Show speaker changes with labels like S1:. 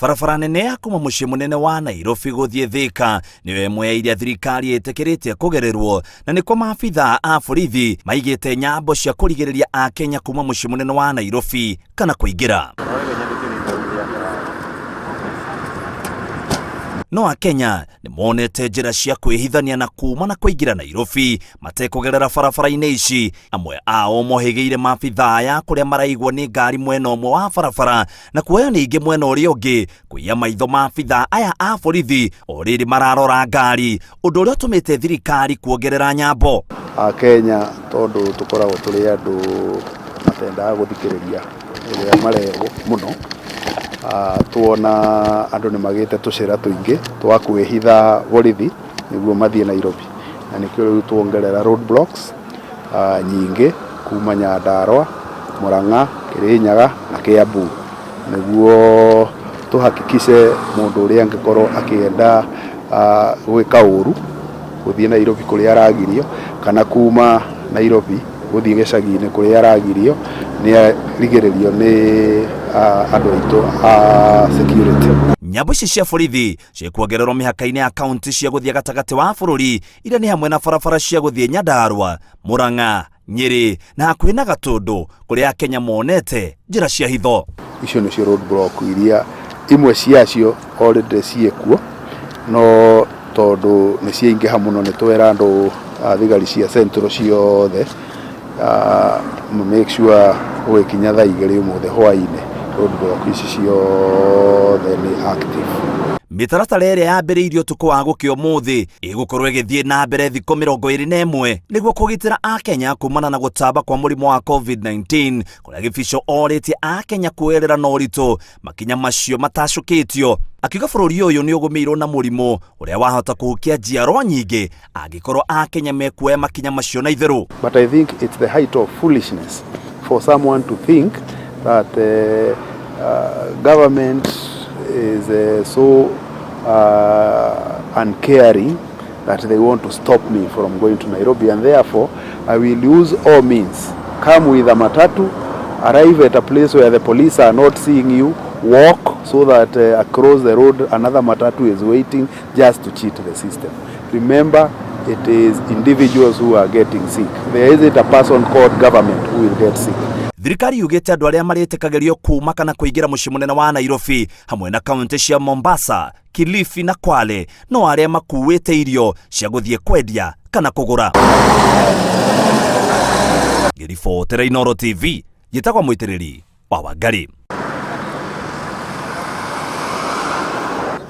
S1: Barabara nene ya kuuma muciĩ munene wa Nairobi gũthiĩ Thika nĩyo ĩmwe ya iria thirikari ĩtĩkĩrĩtie kũgererwo, na nĩkuo maabithaa a borithi maigĩte nyambo cia kũrigĩrĩria Akenya kuuma muciĩ munene wa Nairobi kana kuingira. No Akenya nimonete njĩra cia kwĩhithania na kuuma na kuingira Nairobi matekũgerera barabara-inĩ ici, amwe ao mohĩgĩire maabithaa ya kũrĩa maraigwo nĩ ngari mwena ũmwe wa barabara na kuoya ningĩ mwena ũrĩa ũngĩ kũiya maitho maabithaa aya a borithi o rĩrĩ mararora ngari, ũndũ ũrĩa ũtũmĩte thirikari kuongerera nyambo.
S2: Akenya tondũ tũkoragwo tũrĩ andũ matendaga gũthikĩrĩria ũrĩa marerwo mũno, tuona andũ nĩ magĩte tũcĩra tũingĩ twa kwĩhitha borithi nĩguo mathiĩ Nairobi, na nĩkĩo rĩu tuongerera road blocks nyingĩ kuuma Nyandarua, Murang'a, Kirinyaga na Kiambu, nĩguo tũhakikice mũndũ ũrĩa angĩkorwo akĩenda gwĩka ũru gũthiĩ Nairobi kũrĩa aragirio kana kuuma Nairobi gũthiĩ gĩcagi-inĩ kũrĩa aragirio nĩ rigĩrĩrio nĩ andũ aitũ a security.
S1: Nyambo ici cia borithi ciekuongererwo mĩhaka-inĩ ya kaunti cia gũthiĩ gatagatĩ wa bũrũri iria nĩ hamwe na barabara cia gũthiĩ Nyandarua, Murang'a, Nyeri na hakuhĩ na Gatũndũ kũrĩa Akenya monete njĩra cia hitho.
S2: Icio nĩcio road block iria imwe ciacio already ciekuo, no tondũ nĩ ciaingĩha mũno nĩ twera andũ thigari cia Central ciothe make sure gũkinya thaa 2:00 hwaĩ-inĩ road block ici ciothe nĩ active.
S1: Mĩtaratara ĩrĩa yambĩrĩirio ũtukũ wa gũkĩa ũmũthĩ ĩgũkorwo ĩgĩthiĩ na mbere thikũ 21 nĩguo kũgitĩra Akenya kumana na gũtamba kwa mũrimũ wa COVID-19, kũrĩa gĩbico orĩtie Akenya kuoerera na ũritũ makinya macio matacũkĩtio, akiuga bũrũri ũyũ nĩ ũgũmĩirwo na mũrimũ ũrĩa wahota kũhukia njiarwa nyingĩ angĩkorwo Akenya mekuoya makinya macio na itherũ.
S2: But I think it's the height of foolishness for someone to think that government is so uncaring that they want to stop me from going to Nairobi, and therefore I will use all means. Come with a matatu, arrive at a place where the police are not seeing you, walk so that across the road another matatu is waiting just to cheat the system. Remember, it is individuals who are getting sick. There isn't a person called government who will get sick.
S1: Thirikari yugĩte andũ arĩa marĩtĩkagĩrio kuuma kana kuingira muciĩ munene wa Nairobi hamwe na kaunti cia Mombasa, Kilifi na Kwale no arĩa makuĩte irio cia gũthiĩ kwendia kana kũgũra. Ngĩribotera Inooro TV, gĩtagwo mũitĩrĩri wa Wangari.